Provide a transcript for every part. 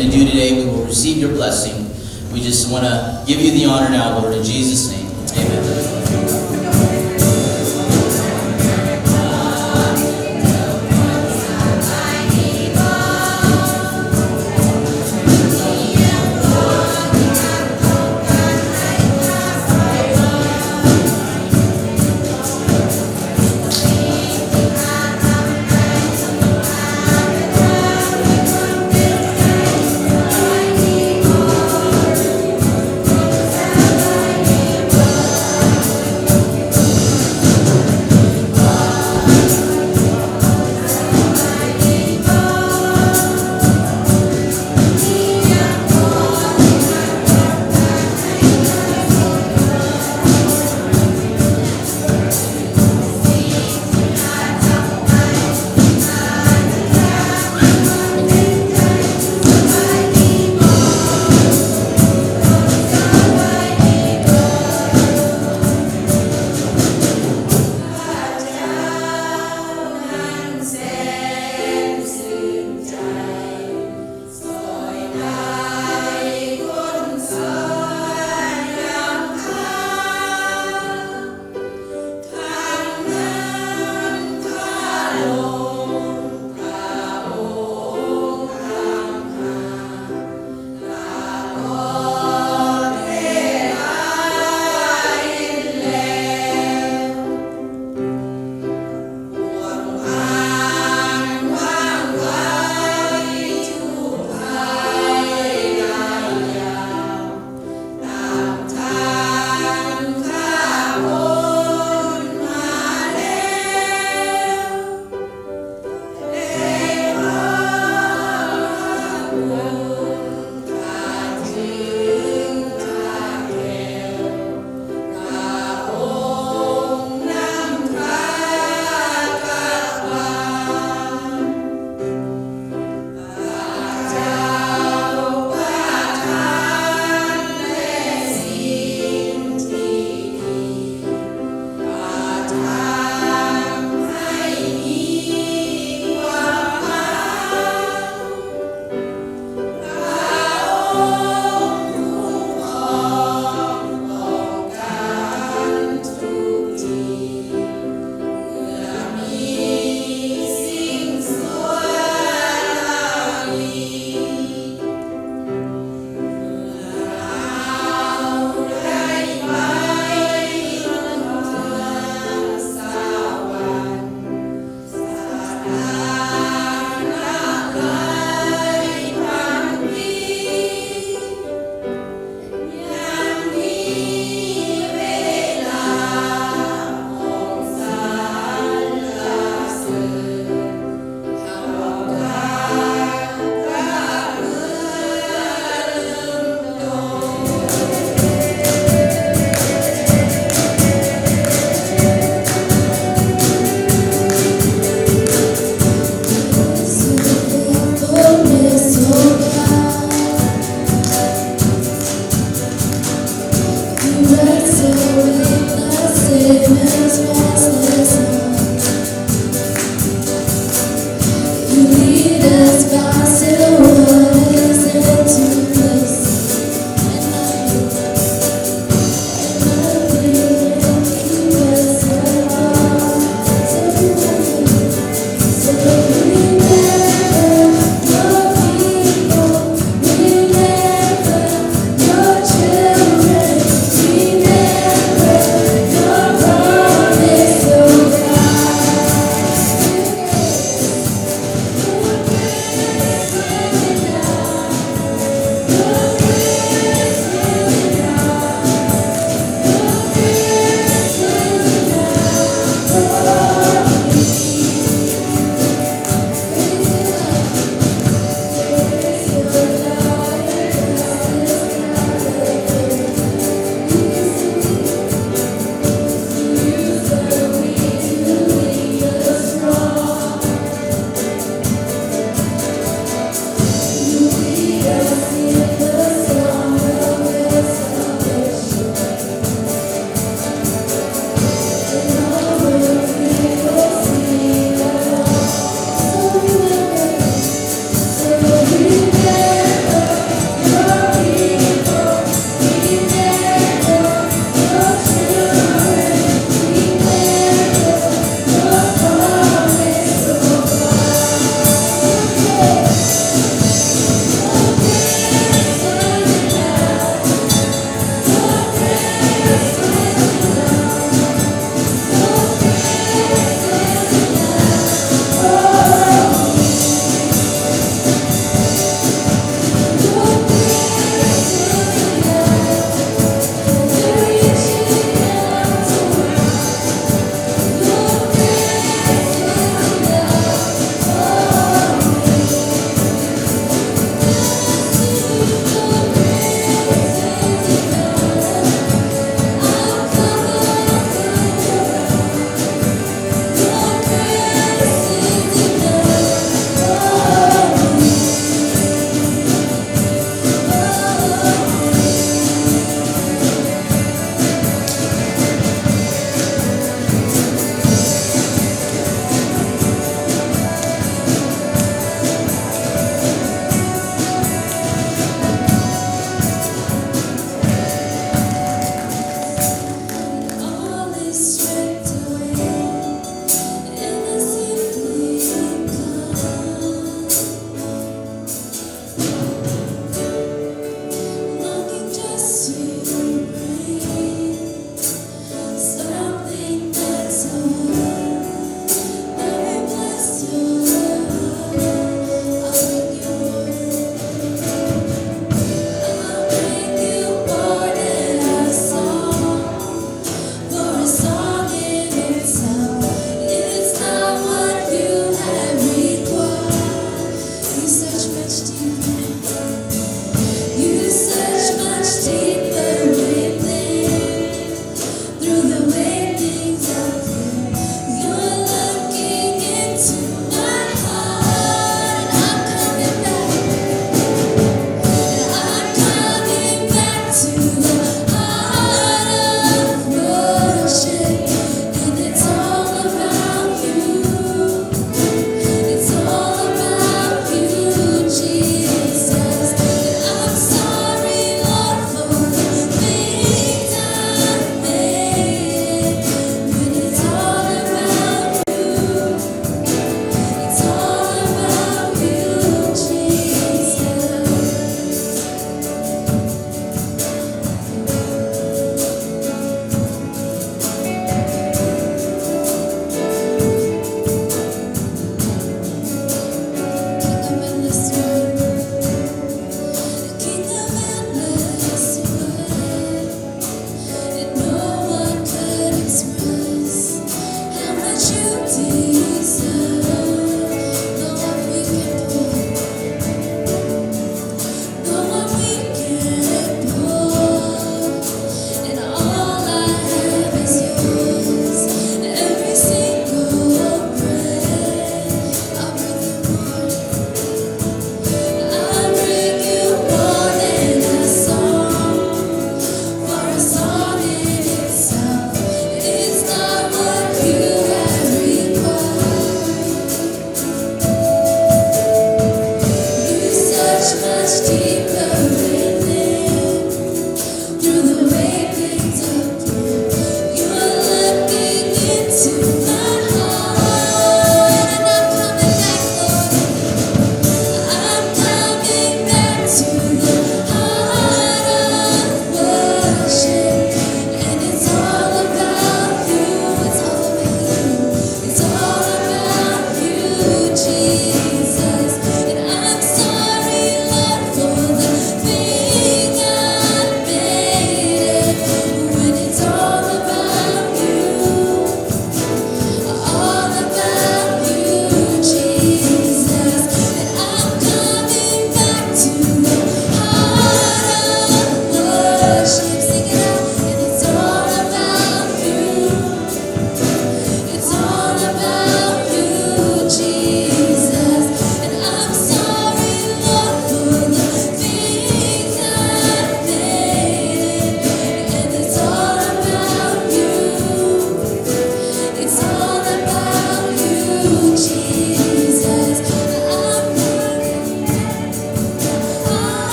going to do today. We will receive your blessing. We just want to give you the honor now, Lord, in Jesus' name. Amen.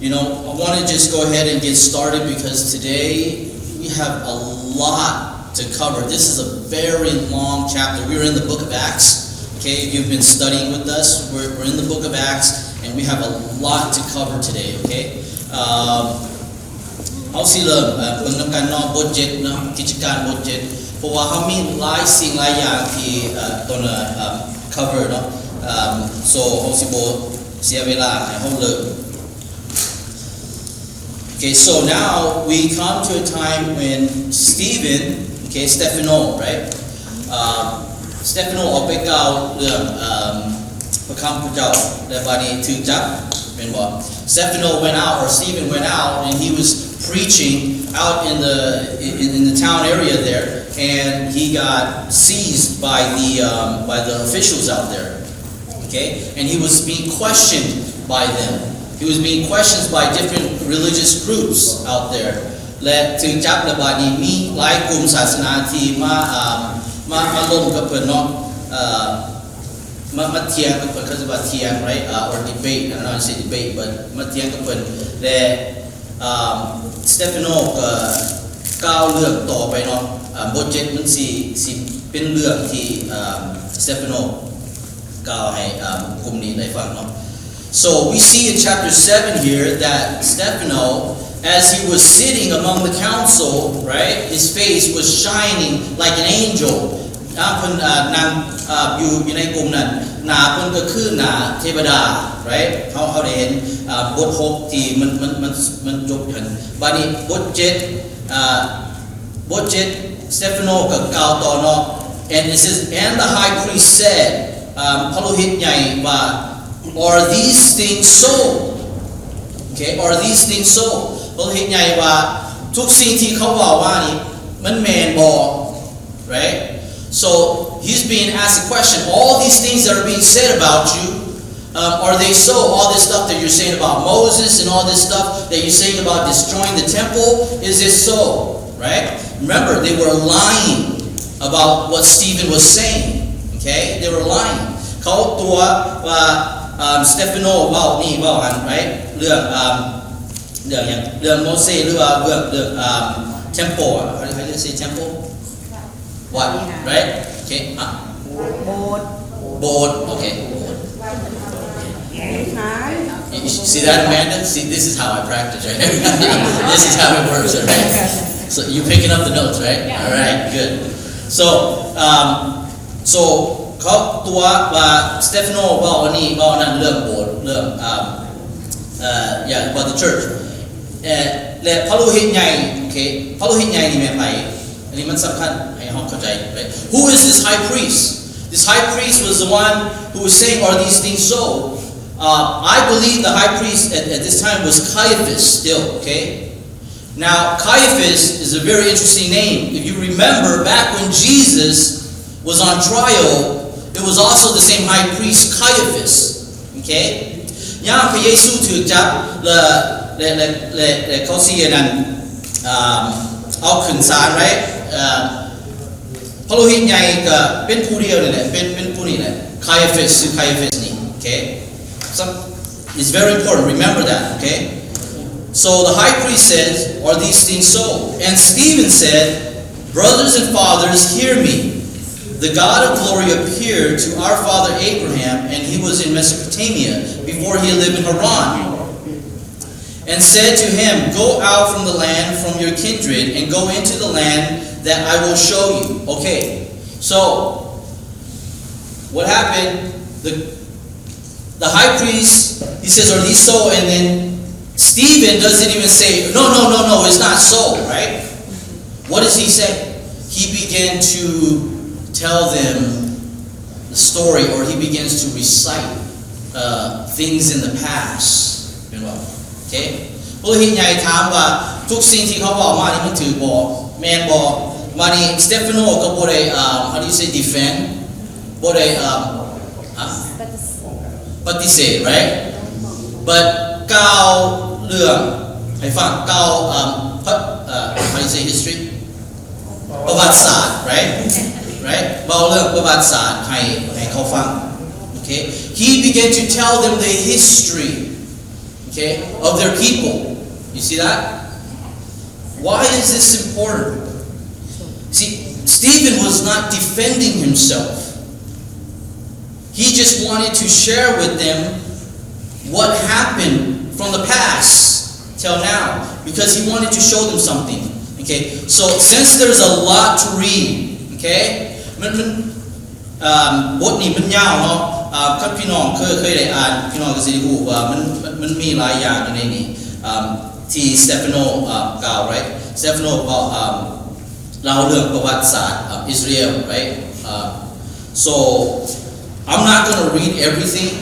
You know, I want to just go ahead and get started because today we have a lot to cover. This is a very long chapter. We're in the book of Acts. Okay, if you've been studying with us, we're in the book of Acts, and we have a lot to cover today. Okay, เอาสิเริ่มเบิ่งนำกันเนาะบท7เนาะกิจการบท7เพราะว่าเฮามีหลายสิ่งหลายอย่างที่ต้องcover เนาะso เฮาสิบ่เสียเวลาให้เฮาเริ่ม Okay, so now we come to a time when Stephen, right? Stephen ออกไปกล่าวเรื่องพระคำพระเจ้าและบัดนี้ถูกจับเป็นบ่ Stephen went out and he was preaching out in the town area there, and he got seized by the officials out there. Okay, and he was being questioned by them. He was being questioned by different religious groups out there. และถึงจับระบาดนี้มีหลายกลุ่มศาสนาที่มาลงกับเพิ่นเนาะมาเถียงกับเพิ่นเขาจะว่าเถียง right or debate I don't know how to say debate but มาเถียงกับเพิ่นและสเตฟานโนก็กล่าวเรื่องต่อไปเนาะบท7มันสิเป็นเรื่องที่สเตฟานโนกล่าวให้กลุ่มนี้ได้ฟังเนาะSo we see in chapter 7 here that Stephen, as he was sitting among the council, right, his face was shining like an angel. เพิ่นนางอยู่ในกลุ่มนั้นหน้าเพิ่นก็คือหน้าเทวดา right เขาได้เห็นบท6ที่มันจบกันบัดนี้บท7 Stephen ก็กล่าวต่อเนาะ and it says and the high priest said พระโลหิตใหญ่ว่าAre these things so? Okay, are these things so? เราเห็นไงว่าทุกสิ่งที่เขาบอกว่านี่มันแม่นบ่ right? So he's being asked a question. All these things that are being said about you, are they so? All this stuff that you're saying about Moses and all this stuff that you're saying about destroying the temple, is it so? Right? Remember, they were lying about what Stephen was saying. Okay, they were lying. เขาตัวว่าสเตฟานโนเว้านี่เว้าอัน right เรื่องอย่างเรื่องโมเสสหรือว่าเรื่องtemple how do you say temple what right okay โบสถ์ okay see that Amanda see this is how I practice right this is how it works right so you picking up the notes right all right good so เขาตัวว่าสเตฟานโนเว้าอันนี้เว้านั่นเรื่องโบสถ์เรื่องabout the church และพระโลหิตใหญ่โอเคพระโลหิตใหญ่นี่แม่นไผอันนี้มันสำคัญให้เฮาเข้าใจ right who is this high priest this high priest was the one who was saying are these things so I believe the high priest at this time was Caiaphas still okay now Caiaphas is a very interesting name if you remember back when Jesus was on trial,It was also the same high priest Caiaphas. Okay? ย่างพระเยซูถูกจับและเขาสินั้นเอาขึ้นศาล right พระโลหิตใหญ่ก็เป็นผู้เดียวนี่แหละเป็นผู้นี้แหละ Caiaphas คือ Caiaphas นี่ Okay? So it's very important. Remember that. Okay? So the high priest says, "Are these things so?" And Stephen said, "Brothers and fathers, hear me."The God of glory appeared to our father Abraham, and he was in Mesopotamia before he lived in Haran, and said to him, Go out from the land, from your kindred, and go into the land that I will show you. Okay, so what happened? The high priest, he says, Are these so? And then Stephen doesn't even say, No, it's not so, right? What does he say? He began to tell them the story, or he begins to recite things in the past. Okay? พระโลหิตใหญ่ถามว่าทุกสิ่งที่เขาบอกมานี่มันถือบ่แม่นบ่มานี่สเตฟานโนก็บ่ได้ how do you say defend บ่ได้ปฏิเสธ right but กล่าวเรื่องให้ฟังกล่าวhow do you say history ประวัติศาสตร์ right เล่าเรื่องประวัติศาสตร์ให้เขาฟัง okay he began to tell them the history okay, of their people. You see that? Why is this important? See, Stephen was not defending himself. He just wanted to share with them what happened from the past till now, because he wanted to show them something. Okay, so since there's a lot to read, okay, บทนี้มันยาวเนาะครับพี่น้องเคยได้อ่านพี่น้องก็สิรู้ว่ามันมีหลายอย่างอยู่ในนี้ที่สเตฟานโนกล่าว right สเตฟานโนก็เล่าเรื่องประวัติศาสตร์อิสราเอล right so I'm not going to read everything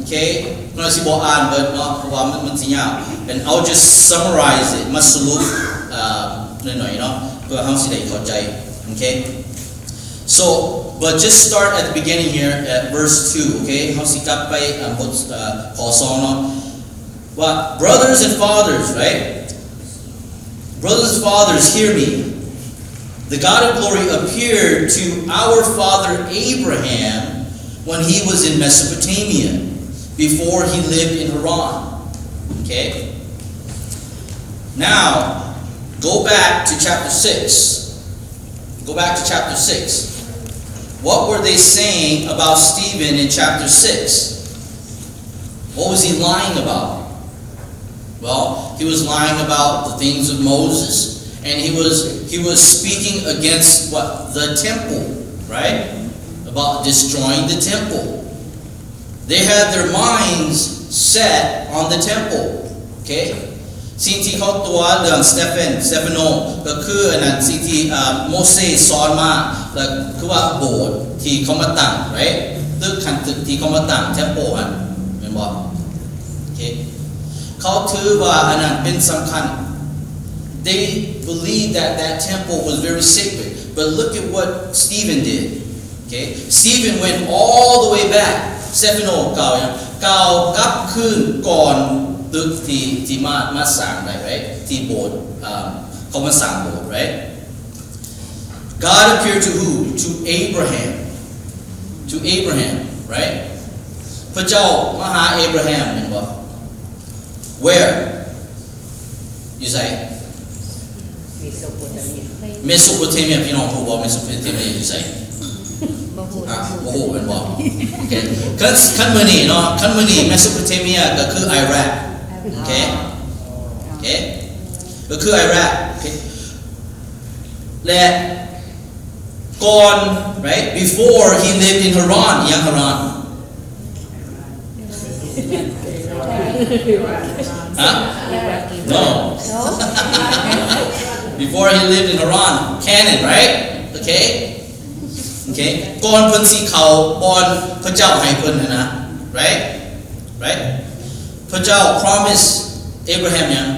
okay เราสิบ่อ่านเบิดเนาะเพราะว่ามันสิยาว and I'll just summarize it มาสรุปหน่อยๆเนาะเพื่อเฮาสิได้เข้าใจ okay so but just start at the beginning here at verse 2 okay เฮาสิกลับไปบทข้อ2เนาะว่า brothers and fathers right brothers and fathers hear me the God of glory appeared to our father Abraham when he was in Mesopotamia before he lived in Haran okay now go back to chapter 6 go back to chapter 6 what were they saying about Stephen in chapter 6 what was he lying about well he was lying about the things of Moses and he was speaking against what the temple right about destroying the temple they had their minds set on the temple okay สิ่งที่เขาตัวเรื่องสเตฟานโนก็คืออันนั้นสิ่งที่โมเสสสอนมาแล้วคือว่าโบสถ์ที่เขามาตั้ง right ตึกที่เขามาตั้ง temple อันเห็นบ่ okay เขาถือว่าอันนั้นเป็นสำคัญ they believed that temple was very sacred but look at what Stephen did okay Stephen went all the way back สเตฟานโนกล่าวกลับคืนก่อนตึกที่มาสร้างได้ right ที่โบสถ์เขามาสร้างโบสถ์ right God appeared to who to Abraham right พระเจ้ามาหาอับราฮัมเห็นบ่ where you say Mesopotamia พี่น้องรู้บ่ Mesopotamia you say บ่ฮู้เป็นบ่ okay คันมื้อนี้เนาะคันมื้อนี้ Mesopotamia ก็คือ Iraq okay ก็คือ Iraq okay และก่อน right before he lived in Haran ยัง Haran huh no before he lived in Haran Canaan right okay ก่อนเพิ่นสิเข้าบอนพระเจ้าให้เพิ่นนะ right พระเจ้า promise Abraham ยัง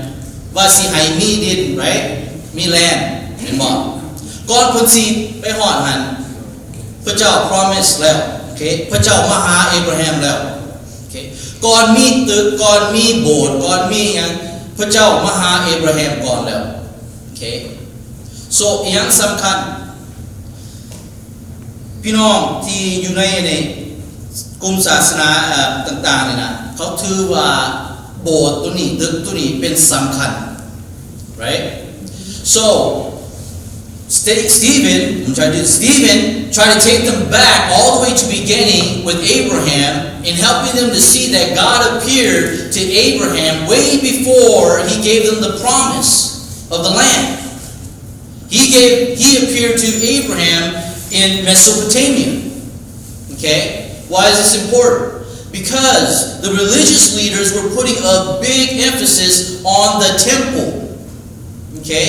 ว่าสิให้มีดิน right มี land เห็นบ่ก่อนเพิ่นสิไปฮอดหันพระเจ้า promise แล้วโอเคพระเจ้ามาหาอับราฮัมแล้วโอเคก่อนมีตึกก่อนมีโบสถ์ก่อนมีหยังพระเจ้ามาหาอับราฮัมก่อนแล้วโอเค so อีหยังสำคัญพี่น้องที่อยู่ในกลุ่มศาสนาต่างๆนี่นะเขาถือว่าโบสถ์ตัวนี้ตึกตัวนี้เป็นสำคัญ right so Stephen tried to take them back all the way to beginning with Abraham in helping them to see that God appeared to Abraham way before he gave them the promise of the land he appeared to Abraham in Mesopotamia okay why is this important because the religious leaders were putting a big emphasis on the temple okay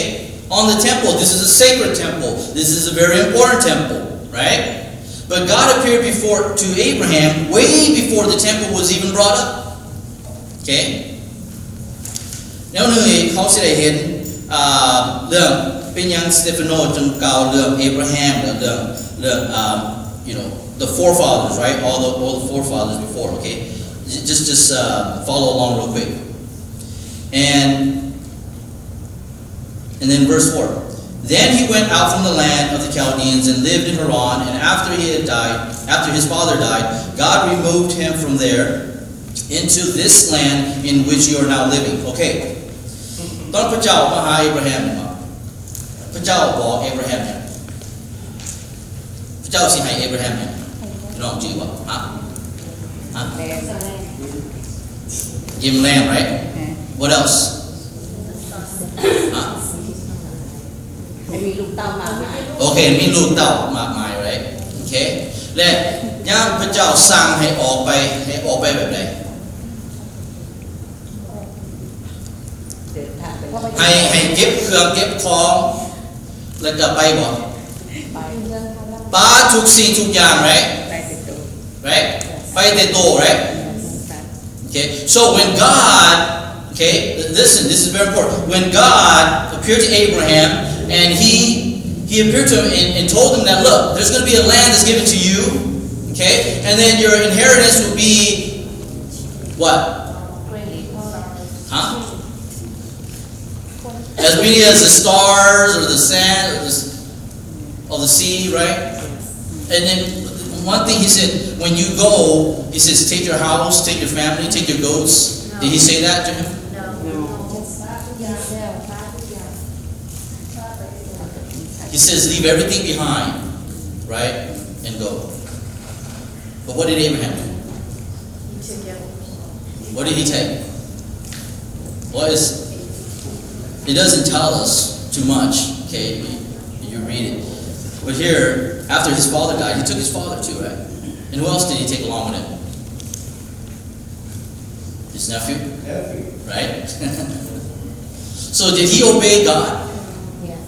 on the temple this is a sacred temple this is a very important temple right but God appeared to Abraham way before the temple was even brought up okay แล้วนี่เขาสิได้เห็นเรื่องเป็นหยังสเตฟานโนจึงกล่าวเรื่องอับราฮัมเรื่องyou know the forefathers right all the forefathers before okay just follow along real quick and then verse 4 then he went out from the land of the Chaldeans and lived in Haran and after his father died God removed him from there into this land in which you are now living. Okay. ตอนพระเจ้ามาหาอับราฮัมเนี่ยพระเจ้าบอกอับราฮัมเนี่ยพระเจ้าสิให้อับราฮัมเนี่ยพี่น้องจื่อว่าGive him lamb, right? What else? มีลูกเต้ามากมาย Okay, มีลูกเต้ามากมาย right? Okay. และย่ามพระเจ้าสั่งให้ออกไปแบบไหนให้เก็บเครื่องเก็บของแล้วก็ไปบ่ป้าทุกสิ่งทุกอย่าง right? Right? ไปแต่โต right? Okay. So when God, okay, listen, this is very important. When God appeared to Abraham and he appeared to him and told him that, look, there's going to be a land that's given to you, okay? And then your inheritance will be what? Huh? As many as the stars or the sand or the sea, right? And then one thing he said, when you go, he says, take your house, take your family, take your goats. No. Did he say that to him? No. He says, leave everything behind, right, and go. But what did Abraham do? What did he take? It doesn't tell us too much, okay? You read it. But here, after his father died, he took his father too, right? And who else did he take along with him? His nephew? Right? So did he obey God? Yes.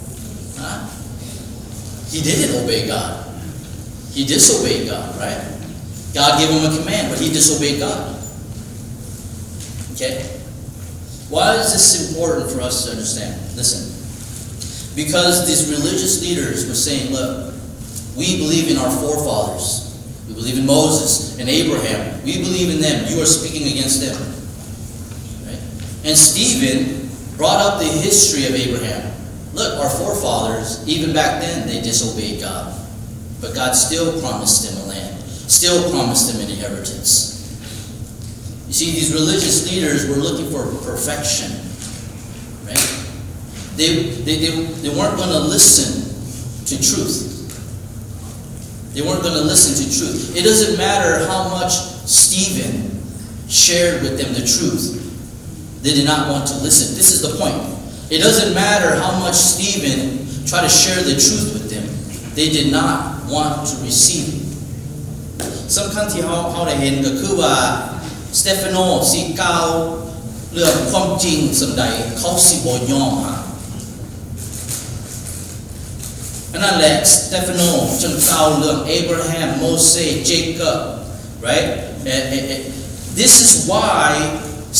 He didn't obey God. He disobeyed God, right? God gave him a command, but he disobeyed God. Okay? Why is this important for us to understand? Listen. Because these religious leaders were saying, look, we believe in our forefathers. We believe in Moses and Abraham. We believe in them. You are speaking against them. Right? And Stephen brought up the history of Abraham. Look, our forefathers, even back then, they disobeyed God. But God still promised them a land. Still promised them an inheritance. You see, these religious leaders were looking for perfection. Right? They weren't going to listen to truth. They weren't going to listen to truth. It doesn't matter how much Stephen shared with them the truth. They did not want to listen. This is the point. It doesn't matter how much Stephen tried to share the truth with them. They did not want to receive it. สำคัญที่เขาได้เห็นก็คือว่าสเตฟานโนสิกล่าวเรื่องความจริงสิ่งใดเขาสิบ่ยอมอันนั้นแหละสเตฟานโนจึงกล่าวเรื่องอับราฮัมโมเสสเจคอบ right this is why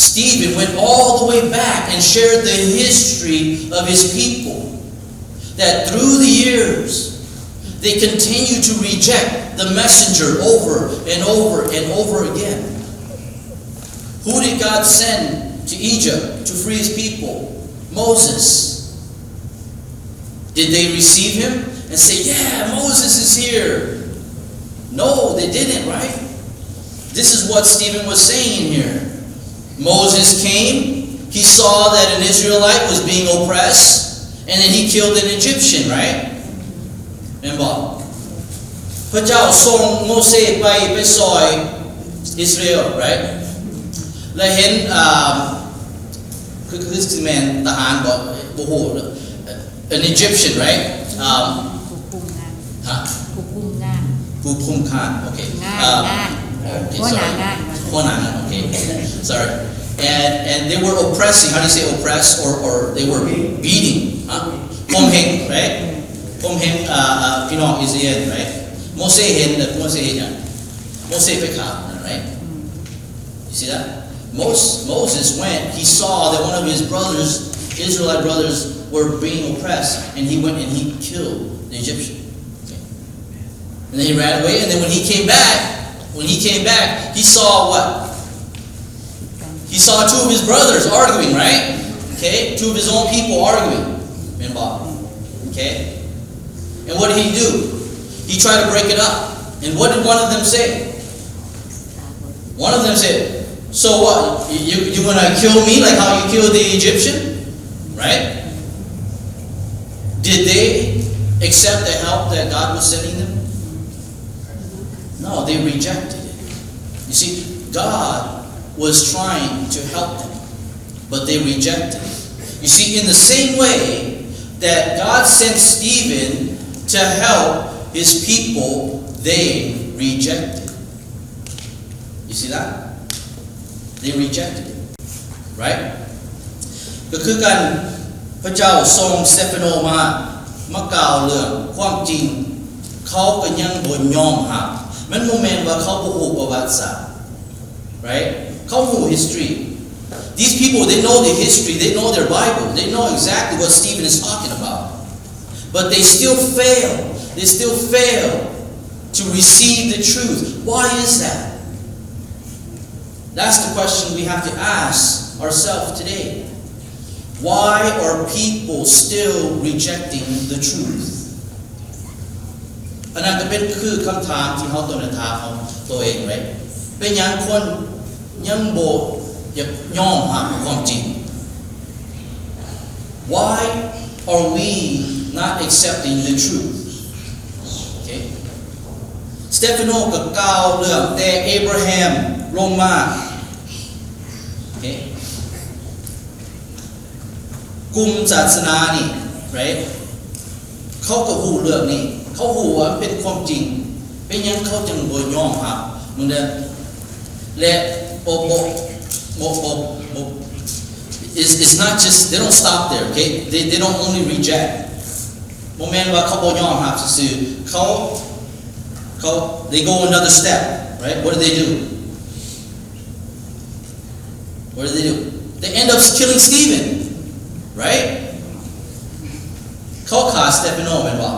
Stephen went all the way back and shared the history of his people that through the years they continue to reject the messenger over and over and over again. Who did God send to Egypt to free his people? Moses. Did they receive him and say, yeah, Moses is here? No, they didn't, right? This is what Stephen was saying here. Moses came, he saw that an Israelite was being oppressed, and then he killed an Egyptian, right? แม่นบอกพระเจ้าส่งโมเสสไปซอยอิสราเอล right และเห็นคือแมนทหารบอกโอ้โห an Egyptian right ผู้คุมงานโอเคหัวหน้างาน okay sorry and they were oppressing how do you say oppress or they were beating ข่มเหง right ผมเห็นพี่น้องอิสราเอล right โมเสสเห็นโมเสสเนี่ยโมเสสไปฆ่า right you see that Moses went he saw that one of his brothers Israelite brothers were being oppressed and he went and he killed the Egyptian okay. And then he ran away and then when he came back he saw what he saw two of his brothers arguing right okay two of his own people arguing okay and what did he do? He tried to break it up. And what did one of them say? One of them said, So what? You want to kill me like how you killed the Egyptian? Right? Did they accept the help that God was sending them? No, they rejected it. You see, God was trying to help them, but they rejected it. You see, in the same way that God sent Stephen to help his people, they rejected it. You see that? They rejected it. Right? ก็คือการพระเจ้าทรงสเตฟานโนมากล่าวเรื่องความจริงเขาก็ยังบ่ยอมรับมันบ่แม่นว่าเขาบ่รู้ประวัติศาสตร์ right เขารู้ history. These people, they know the history, they know their Bible, they know exactly what Stephen is talking about. But they still fail. They still fail to receive the truth. Why is that? That's the question we have to ask ourselves today. Why are people still rejecting the truth? อันนั้นก็เป็นคือคำถามที่เขาต้องถามของตัวเองไว้เป็นหยังคนยังบ่อยากยอมรับความจริง Why are we not accepting the truth? Okay. สเตฟานโนก็กล่าวเรื่องแต่เอเบราฮัมลงมา Okay. กลุ่มศาสนานี่ right เขาก็รู้เรื่องนี้เขารู้ว่าเป็นความจริงเป็นหยังเขาจึงบ่ยอมรับมึงเด้อและit's not just they don't stop there, okay? They don't only reject. บ่แม่นว่าเขาบ่ยอมรับซื่อๆเขา they go another step, right? What do? What do? They end up killing Stephen, right? เขาฆ่าสเตฟานโนแม่นบ่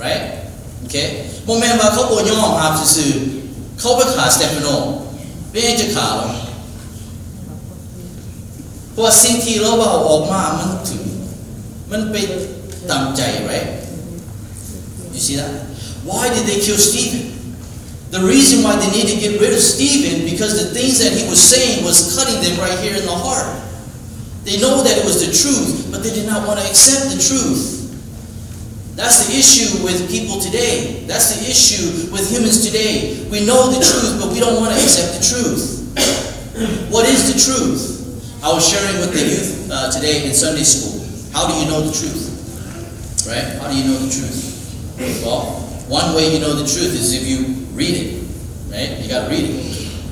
right? Okay? บ่แม่นว่าเขาบ่ยอมรับซื่อๆเขาไปฆ่าสเตฟานโนเป็นจะฆ่าหรอเพราะสิ่งที่เราเว้าออกมามันถึงมันเป็นตามใจ right? You see that? Why did they kill Stephen? The reason why they need to get rid of Stephen because the things that he was saying was cutting them right here in the heart. They know that it was the truth, but they did not want to accept the truth. That's the issue with people today. That's the issue with humans today. We know the truth, but we don't want to accept the truth. What is the truth? I was sharing with the youth today in Sunday school. How do you know the truth? Right? How do you know the truth? Well, one way you know the truth is if you read it. Right? You got to read it.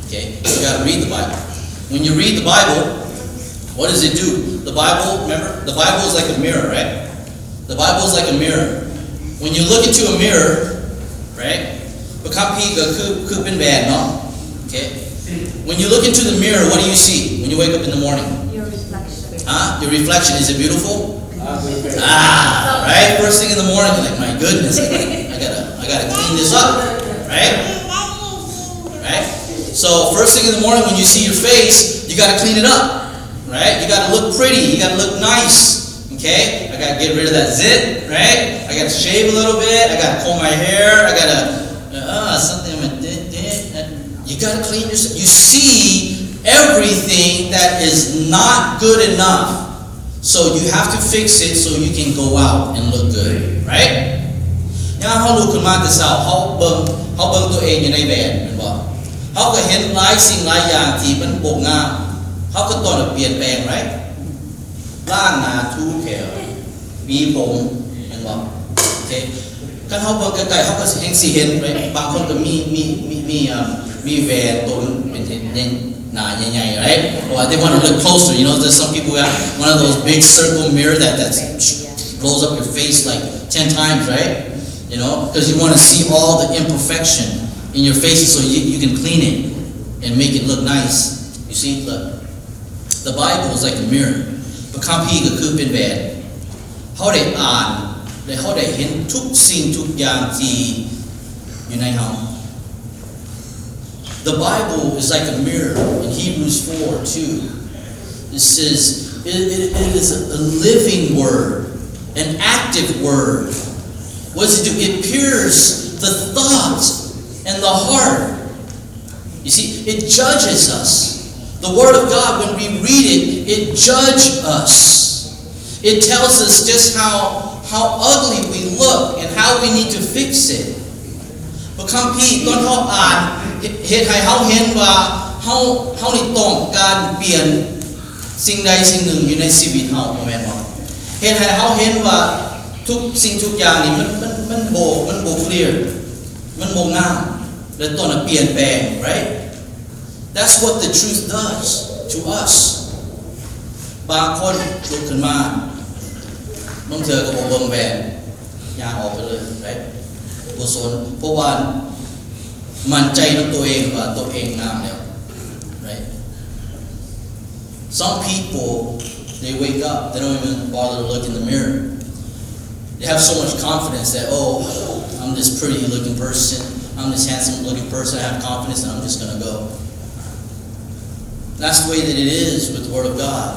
Okay? You got to read the Bible. When you read the Bible, what does it do? The Bible, remember? The Bible is like a mirror, right? The Bible is like a mirror. When you look into a mirror, right? พระคัมภีร์ก็คือเป็นแหวนเนาะ Okay? When you look into the mirror, what do you see when you wake up in the morning? Your reflection. Your reflection, is it beautiful? Right? First thing in the morning, you're like, my goodness, I gotta clean this up, right? Right? So first thing in the morning when you see your face, you gotta clean it up, right? You gotta look pretty, you gotta look nice, okay? I gotta get rid of that zit, right? I gotta shave a little bit, I gotta comb my hair, I gotta, something, you gotta clean yourself. You see everything that is not good enough. So you have to fix it so you can go out and look good, right? ย่าเฮาลุกขึ้นมาแต่เช้าเฮาเบิ่งตัวเองอยู่ในแหวนแม่นบ่เฮาก็เห็นหลายสิ่งหลายอย่างที่มันบ่งามเฮาก็ต้องเปลี่ยนแปลง right? ล้างหน้าทูแขวมีผมแม่นบ่โอเคคันเฮาเบิ่งใกล้ๆเฮาก็สิเห็น right? บางคนก็มีแหวนตัวเป็นหน้าใหญ่ๆ right? Or they want to look closer. You know, there's some people who have one of those big circle mirror that blows up your face like 10 times, right? You know, because you want to see all the imperfection in your face so you can clean it and make it look nice. You see, look, the Bible is like a mirror. พระคัมภีร์ก็คือเป็นแหวนเฮาได้อ่านและเฮาได้เห็นทุกสิ่งทุกอย่างที่อยู่ในเฮาThe Bible is like a mirror in Hebrews 4:2. It says it is a living word, an active word. What does it do? It pierces the thought and the heart. You see, it judges us. The Word of God, when we read it, it judges us. It tells us just how ugly we look and how we need to fix it. พระคัมภีร์ตอนเขาอ่านเฮ็ดให้เฮาเห็นว่าเฮานี่ต้องการเปลี่ยนสิ่งใดสิ่งหนึ่งอยู่ในชีวิตเฮาบ่แม่นบ่เฮ็ดให้เฮาเห็นว่าทุกสิ่งทุกอย่างนี่มันบ่เคลียร์มันบ่งามและต้องเปลี่ยนแปลง right? That's what the truth does to us. บางคนลุกขึ้นมาบางเทื่อก็บ่เบิ่งแหวนย่างออกไปเลย right? บ่สนเพราะว่ามั่นใจในตัวเองว่าตัวเองงามแล้ว right? Some people they wake up they don't even bother to look in the mirror. They have so much confidence that I'm this pretty looking person, I'm this handsome looking person, I have confidence and I'm just going to go. That's the way that it is with the Word of God.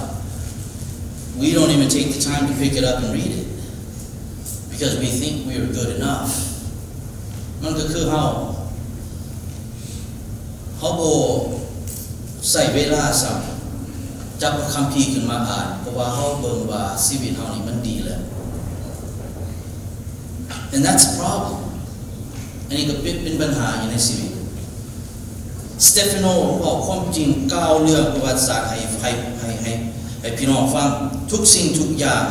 We don't even take the time to pick it up and read it because we think we are good enough. มันก็คือเฮาบ่ใส่เวลาซ้ําจับคัมภีร์ขึ้นมาอ่านเพราะว่าเฮาเบิ่งว่าชีวิตเฮานี่มันดีแล้ว And that's a problem. อันนี้ก็เป็นปัญหาอยู่ในชีวิตสเตฟานโนบอกความจริงกล่าวเรื่องประวัติศาสตร์ให้พี่น้องฟังทุกสิ่งทุกอย่าง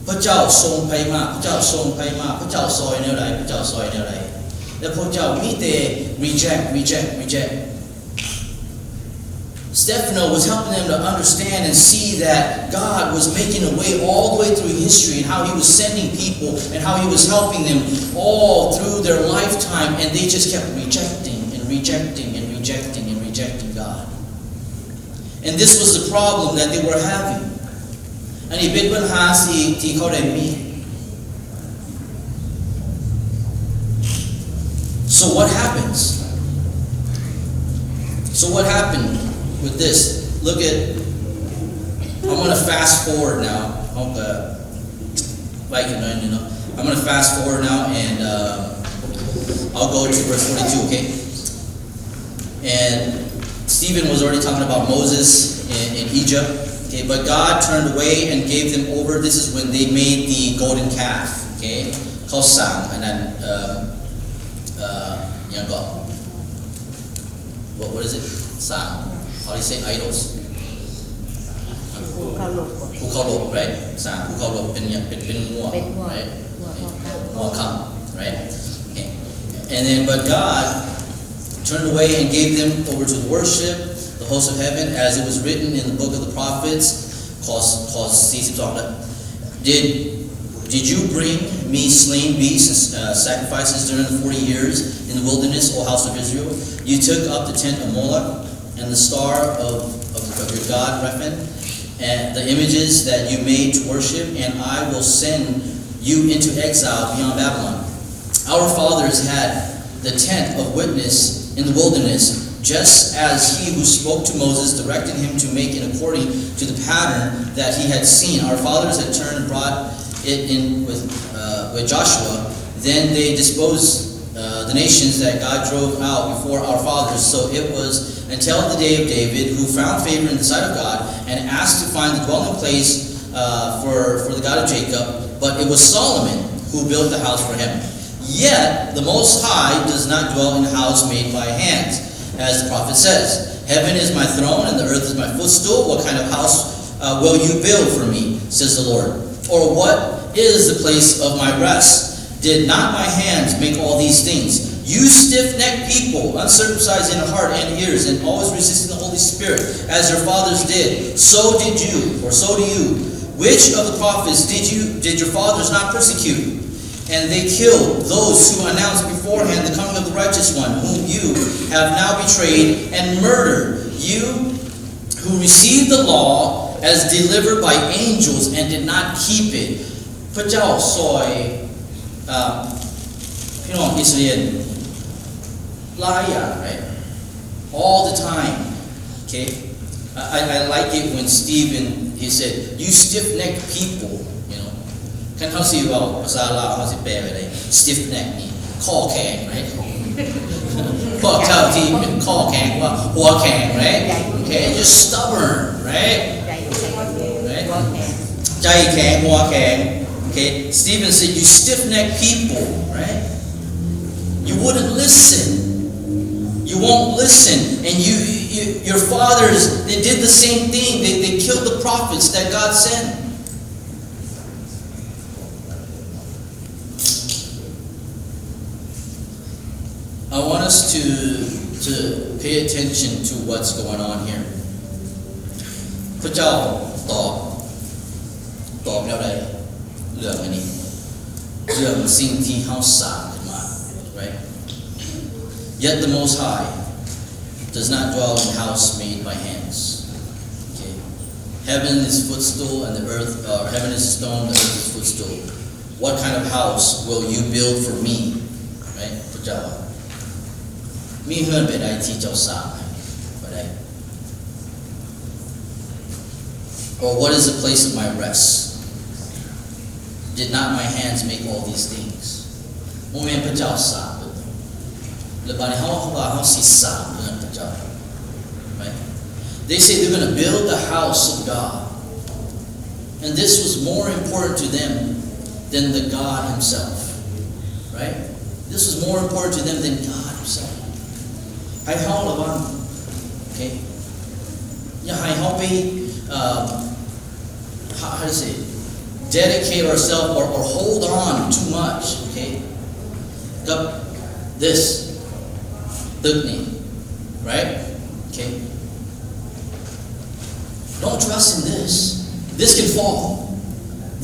พระเจ้าทรงไปมาพระเจ้าทรงไปมาพระเจ้าซอยแนวใดพระเจ้าซอยแนวใดและพระเจ้ามีแต่ reject Stephen was helping them to understand and see that God was making a way all the way through history and how he was sending people and how he was helping them all through their lifetime and they just kept rejecting God. And this was the problem that they were having. อันนี้เป็นปัญหาที่เขาได้มี So what happened with this? Look at I'm going to fast forward now. I'm going to fast forward now and I'll go to verse 42, okay? And Stephen was already talking about Moses in Egypt. Okay, but God turned away and gave them over. This is when they made the golden calf. Okay, เขาสร้างอันนั้นยังก็ what is it สร้าง how do you say idols ภูเขาหลบ right สร้างภูเขาหลบเป็นงัว right งัวคำ right okay and then but God turned away and gave them over to the worship the host of heaven as it was written in the book of the prophets cause 42 Did you bring me slain beasts and sacrifices during the 40 years in the wilderness, O house of Israel? You took up the tent of Moloch and the star of your god Rephan and the images that you made to worship, and I will send you into exile beyond Babylon. Our fathers had the tent of witness in the wilderness, just as he who spoke to Moses directed him to make it according to the pattern that he had seen. Our fathers had turned and brought it in with Joshua. Then they disposed the nations that God drove out before our fathers. So it was until the day of David, who found favor in the sight of God and asked to find the dwelling place for the God of Jacob. But it was Solomon who built the house for him. Yet the Most High does not dwell in a house made by hands, as the prophet says. Heaven is my throne and the earth is my footstool. What kind of house will you build for me, says the Lord? Or what is the place of my rest? Did not my hands make all these things? You stiff-necked people, uncircumcised in heart and ears, and always resisting the Holy Spirit, as your fathers did. So did you, or so do you. Which of the prophets did your fathers not persecute? And they killed those who announced beforehand the coming of the righteous one, whom you have now betrayed and murdered. You who received the law as delivered by angels and did not keep it. พระเจ้าซอยพี่น้องอิสราเอลหลายอย่าง right all the time okay I like it when Stephen he said you stiff-necked people you know คันเฮาสิเว้าภาษาลาวเฮาสิแปลไว้ได้ stiff-neck นี่คอแข็ง right พวกเจ้าที่เป็นข้อแข็งว่าหัวแข็ง right okay just stubborn right ใจแข็งหัวแข็ง okay Stephen said you stiff-necked people right you wouldn't listen you won't listen and your fathers they did the same thing they killed the prophets that God sent I want us to pay attention to what's going on here พระเจ้าตอบแล้วได้เรื่องอันนี้เรื่องสิ่งที่เฮาสร้างขึ้นมา right yet the Most High does not dwell in a house made by hands okay heaven is footstool and the earth heaven is stone the earth is footstool what kind of house will you build for me right พระเจ้ามีเฮือนไปได้ที่เจ้าสร้างบ่ได้ or what is the place of my rest did not my hands make all these things บ่แม่นพระเจ้าสร้างแล้วบัดนี้เฮาว่าเฮาสิสร้างเฮือนพระเจ้า right they say they're going to build the house of God and this was more important to them than the God himself right this was more important to them than God himselfให้เฮาระวัง okay อย่าให้เฮาไปhow to say dedicate ourselves or hold on too much okay กับ this ตึกนี้ right okay don't trust in this can fall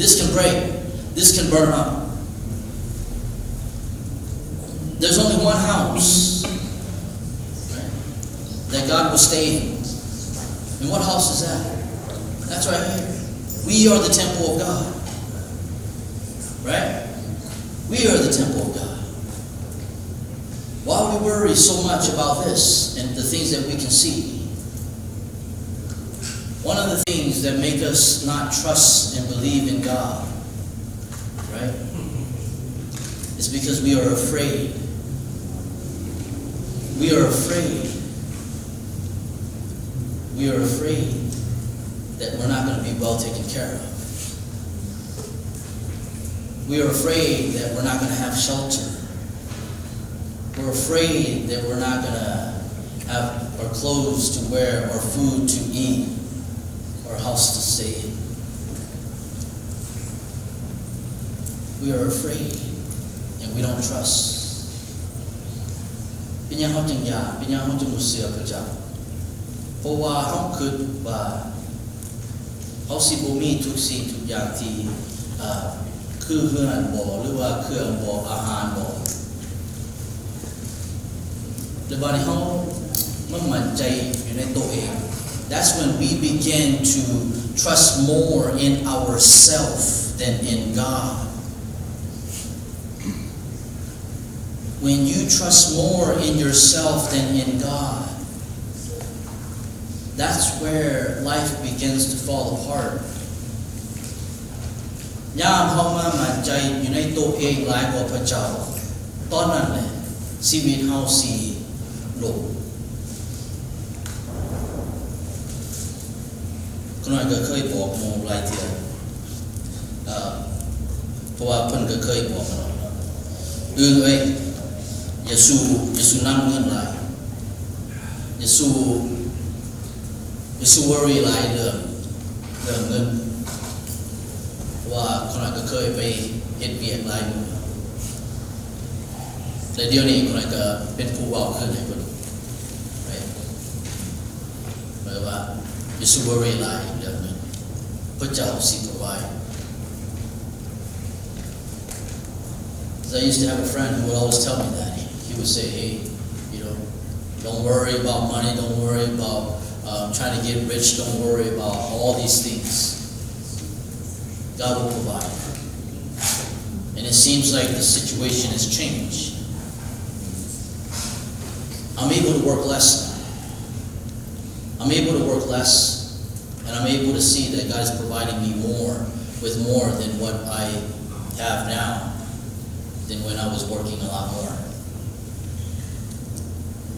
this can break this can burn up there's only one house that God will stay in. And what house is that? That's right here. We are the temple of God. Right? We are the temple of God. Why we worry so much about this and the things that we can see? One of the things that make us not trust and believe in God, right, is because we are afraid. We are afraid. We are afraid that we're not going to be well taken care of. We are afraid that we're not going to have shelter. We're afraid that we're not going to have our clothes to wear or food to eat or house to stay in. We are afraid and we don't trust. เป็นยังเฮาจึงอยากเป็นยังเฮาจึงบ่เชื่อพระเจ้าเพราะว่าเขาคิดว่าเขาสิบ่มีทุกสิ่งทุกอย่างที่คือเฮือนบ่หรือว่าเครื่องบ่อาหารบ่แต่บัดนี้เขามั่นใจอยู่ในตัวเอง That's when we begin to trust more in ourselves than in God. When you trust more in yourself than in God,That's where life begins to fall apart. ยามเฮามามั่นใจอยู่ในตัวเองหลายกว่าพระเจ้าตอนนั้นแหละชีวิตเฮาสิล้มคนน้อยก็เคยบอกหมู่หลายเทื่อเพราะว่าเพิ่นก็เคยบอกเนาะเอ้ยอย่าสู้นำเงินหลายอย่าสู้worry หลายเรื่องเงินว่าคนนั้นก็เคยไปเฮ็ดเวียกหลายมื้อแต่เดี๋ยวนี้คนนั้นก็เป็นผู้เว้าขึ้นให้เพิ่นหมายว่า you should worry หลายเรื่องเงินพระเจ้าสิ provide I used to have a friend who would always tell me that he would say hey don't worry about money don't worry about trying to get rich, don't worry about all these things. God will provide. And it seems like the situation has changed. I'm able to work less now. I'm able to work less, and I'm able to see that God is providing me more with more than what I have now than when I was working a lot more.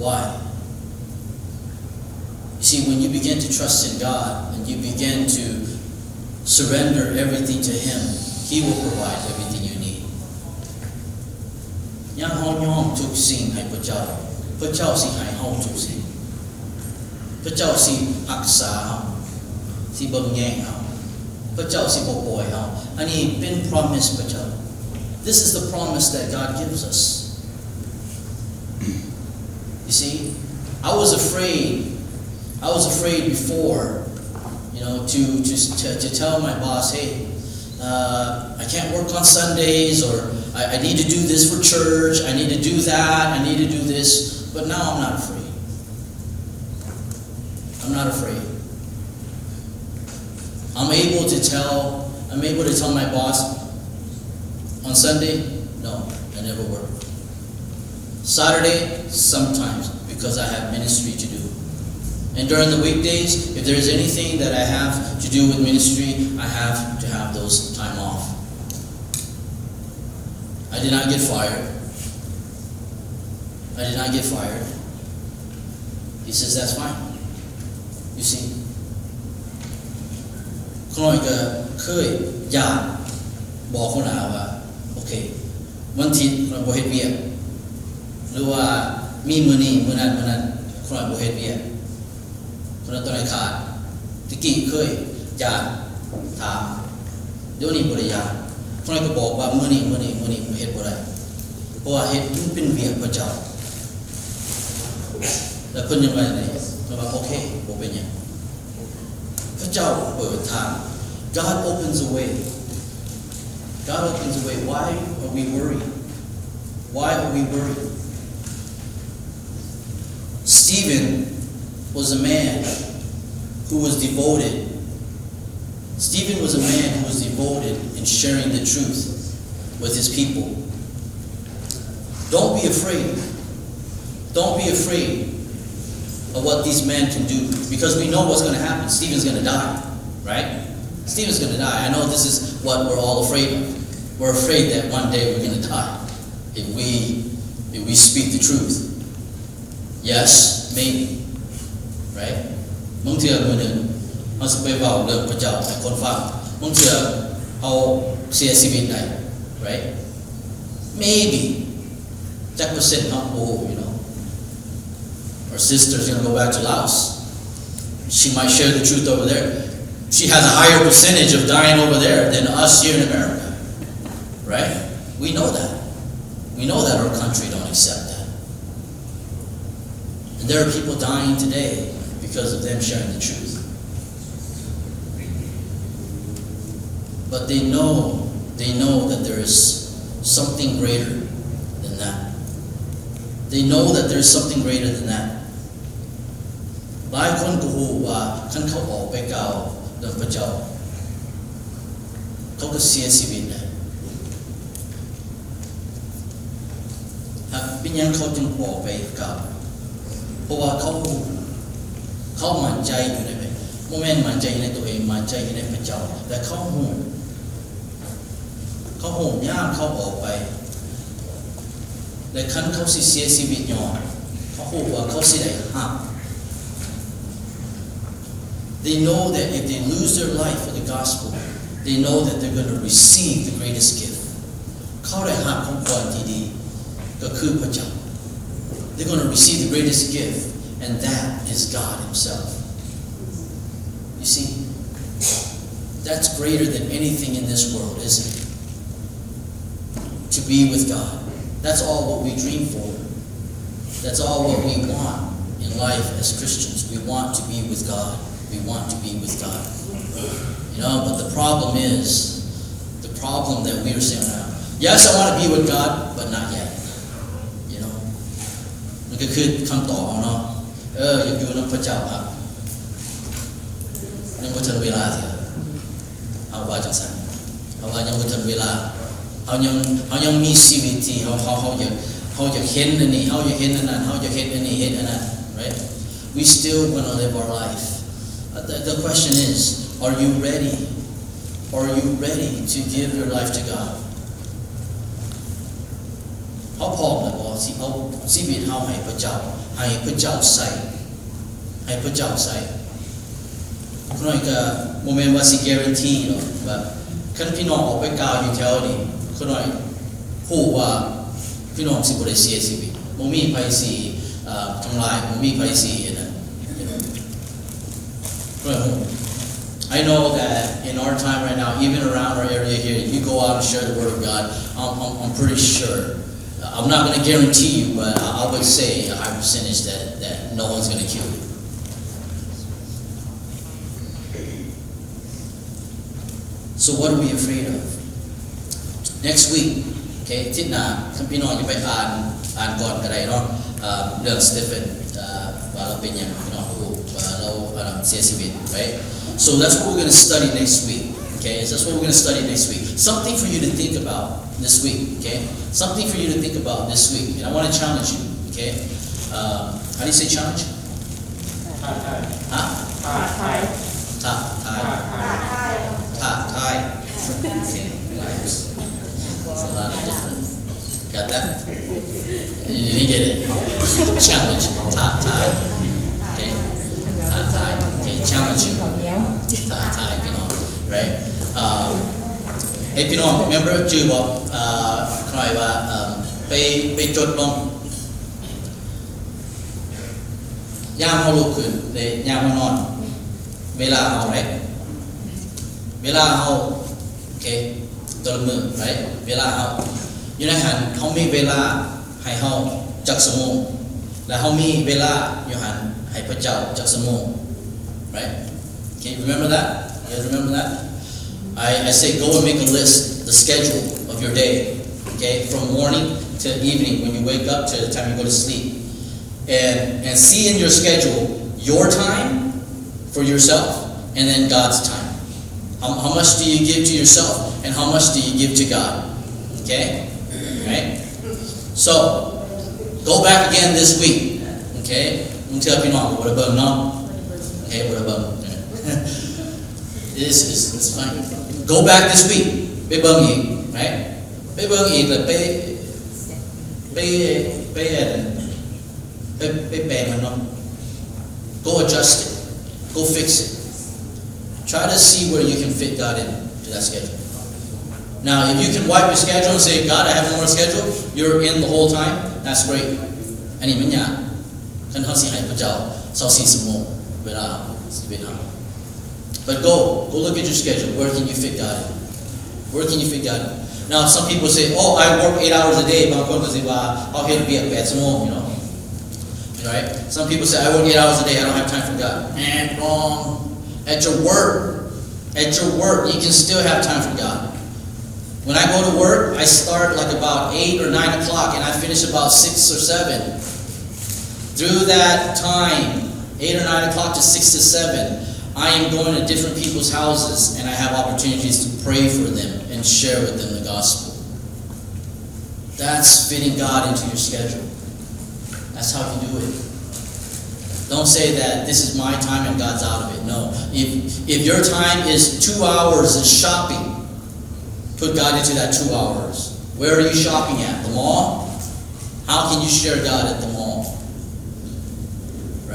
Why? You see, when you begin to trust in God and you begin to surrender everything to Him, He will provide everything you need. ยังเฮายอมทุกสิ่งให้พระเจ้าพระเจ้าสิให้เฮาทุกสิ่งพระเจ้าสิรักษาเฮาสิเบิ่งแยงเฮาพระเจ้าสิบ่ปล่อยเฮาอันนี้เป็น promise พระเจ้า This is the promise that God gives us. You see, I was afraid before, to tell my boss, hey, I can't work on Sundays, or I need to do this for church, I need to do that, I need to do this. But now I'm not afraid. I'm not afraid. I'm able to tell my boss, on Sunday, no, I never work. Saturday, sometimes, because I have ministry to do. And during the weekdays, if there is anything that I have to do with ministry, I have to have those time off. I did not get fired. He says, that's fine. You see. คนน้อยก็เคยญาติบอกคนหาว่าโอเควันอาทิตย์เราบ่เฮ็ดเวียกหรือว่ามีมื้อนี้มื้อนั้นคนน้อยบ่เฮ็ดเวียกคนนั้นต้องได้ขาดตะกี้เคยญาติถามเดี๋ยวนี้บ่ได้ญาติคนน้อยก็บอกว่ามื้อนี้เฮ็ดบ่ได้เพราะว่าเฮ็ดมันเป็นเวียกพระเจ้าแล้วเพิ่นยังว่าไงเพิ่นว่าโอเคบ่เป็นหยังพระเจ้าเปิดทาง God opens a way. Why are we worried? Stephen was a man who was devoted. In sharing the truth with his people. Don't be afraid of what these men can do, because we know what's going to happen. Stephen's going to die, right? Stephen's going to die. I know this is what we're all afraid of. We're afraid that one day we're going to die if we speak the truth. Yes, maybe, right? บางเทื่อมื้อนึงเฮาสิไปเว้าเรื่องพระเจ้าให้คนฟังบางเทื่อเฮาเสียชีวิตได้ right? Maybe จักเปอร์เซ็นต์เฮาOur sister's going to go back to Laos. She might share the truth over there. She has a higher percentage of dying over there than us here in America. Right? We know that. We know that our country don't accept that. And there are people dying today because of them sharing the truth. But they know that there is something greater than that. They know that there is something greater than that. หลายคนก็รู้ว่าคันเขาออกไปกล่าวเรื่องพระเจ้าเขาก็เสียชีวิตได้เป็นยังเขาจึงออกไปกล่าวเพราะว่าเขามั่นใจอยู่ในโมเมนต์มั่นใจในตัวเองมั่นใจในพระเจ้าแต่เขาโหมย่ามเขาออกไปและคันเขาสิเสียชีวิตย้อนเขารู้ว่าเขาสิได้หักThey know that if they lose their life for the gospel, they know that they're going to receive the greatest gift. เขาได้หักของขวัญที่ดีก็คือพระเจ้า They're going to receive the greatest gift, and that is God Himself. You see, that's greater than anything in this world, isn't it? To be with God. That's all what we dream for. That's all what we want in life as Christians. We want to be with God.We want to be with God. But the problem that we are saying now, yes, I want to be with God, but not yet. มันก็คือคำตอบเนาะอยากอยู่กับพระเจ้าครับยังบ่ทันเวลาเถอะเอาว่าจังซั่นเอาว่ายังบ่ทันเวลาเฮายังมีชีวิตที่เฮาอยากเห็นอันนี้เฮาอยากเห็นอันนั้นเฮาอยากเห็นอันนี้เห็นอันนั้น right? We still want to live our life.The question is, are you ready? Are you ready to give your life to God? เขาพร้อมแล้วบ่ เอาชีวิตเฮาให้พระเจ้าใส่ให้พระเจ้าใส่น้อยก็บ่แม่นว่าสิ guarantee หรอกว่าคันพี่น้องออกไปกล่าวอยู่แถวนี้คนน้อยฮู้ว่าพี่น้องสิบ่ได้เสียชีวิตบ่มีไผสิทำลายบ่มีไผสินะI know that in our time right now, even around our area here, you go out and share the word of God. I'm pretty sure. I'm not going to guarantee you, but I would say a high percentage that no one's going to kill you. So what are we afraid of? Next week, okay, อาทิตย์หน้าท่านพี่น้องจะไปอ่านก่อนก็ได้เนาะเรื่องสเตเฟนว่าเราเป็นอย่างพี่น้องรู้ว่าเราเสียชีวิต right? So that's what we're going to study next week. Okay, that's what we're going to study next week. Something for you to think about this week. Okay, something for you to think about this week. And I want to challenge you. Okay, how do you say challenge? Huh? Thai. It's a lot of different. Got that? You didn't get it. Challenge. Thai. Okay. Thai. Okay. Challenge you. Thai. You know, right? Hey, you know, remember ชื่อบอกใครว่าไปจดลงยามเฮาลุกขึ้นในยามเฮานอนเวลาเฮา right เวลาเฮาโอเคตอนมื้อ right เวลาเฮาอยู่ในหันเฮามีเวลาให้เฮาจักชั่วโมงและเฮามีเวลาอยู่หันให้พระเจ้าจักชั่วโมง right okay remember that you guys remember that I say go and make a list the schedule of your day okay from morning to evening when you wake up to the time you go to sleep and see in your schedule your time for yourself and then God's time how much do you give to yourself and how much do you give to God okay right so go back again this week okay มึงเชื่อพี่น้องบ่ได้เบิ่งเนาะ okay บ่ได้เบิ่งit's fine go back this week ไปเบิ่งอีก right ไปเบิ่งอีกแล้วไปแปลงมันเนาะ go adjust it go fix it try to see where you can fit God into that schedule now if you can wipe your schedule and say God I have no more schedule you're in the whole time that's great อันนี้มันยากคันเฮาสิให้พระเจ้า24ชั่วโมงเวลาชีวิตเฮาBut go look at your schedule. Where can you fit God in? Where can you fit God in? Now, some people say, "Oh, I work 8 hours a day." But I'm going to say, "Well, I'll get to be at bed tomorrow." You know, right? Some people say, "I work 8 hours a day. I don't have time for God." Man, wrong. At your work, you can still have time for God. When I go to work, I start like about 8 or 9 o'clock, and I finish about 6 or 7. Through that time, 8 or 9 o'clock to 6 to 7. I am going to different people's houses and I have opportunities to pray for them and share with them the gospel. That's fitting God into your schedule. That's how you do it. Don't say that this is my time and God's out of it. No. If your time is 2 hours of shopping, put God into that 2 hours. Where are you shopping at? The mall? How can you share God at the mall?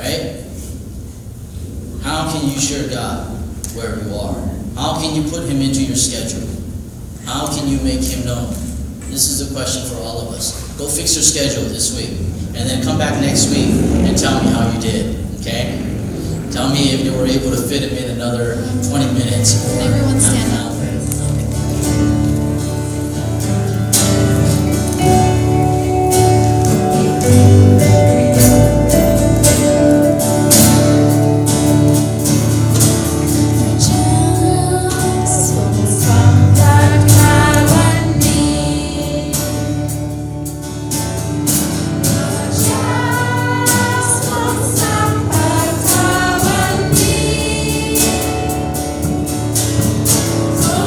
Right? How can you share God where you are? How can you put Him into your schedule? How can you make Him known? This is a question for all of us. Go fix your schedule this week. And then come back next week and tell me how you did. Okay? Tell me if you were able to fit Him in another 20 minutes. Everyone stand up. Oh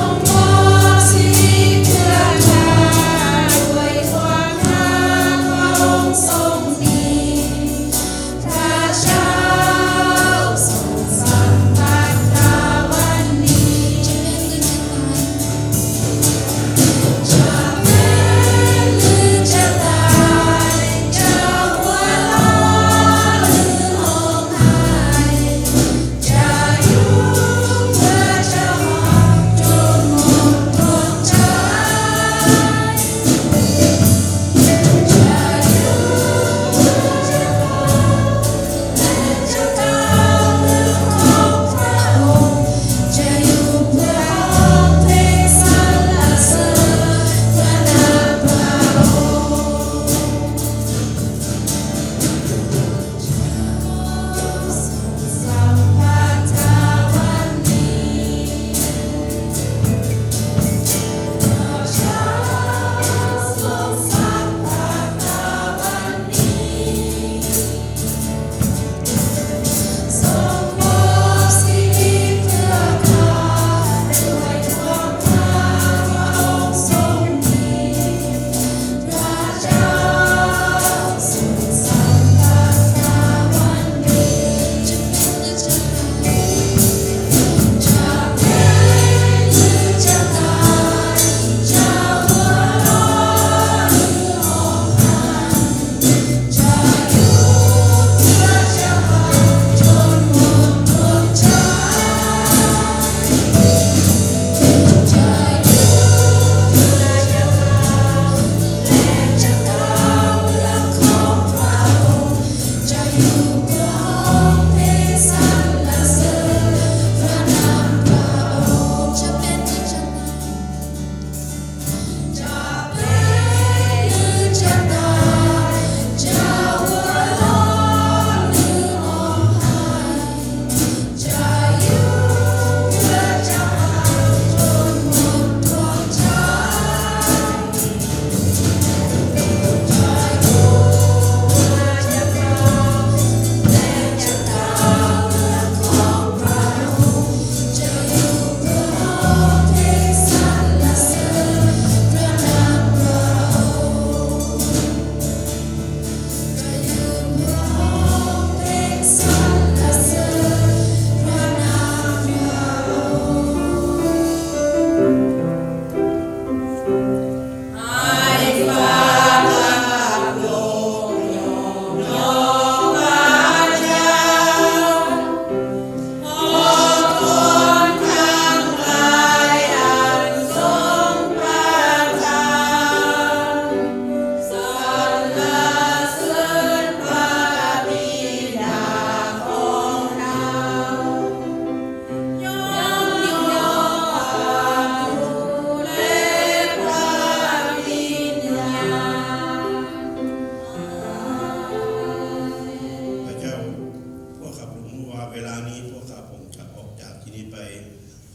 ไป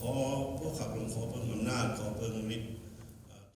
ขอพวกขับลงขอเพิ่งอำนาจขอเพิ่งฤทธิ์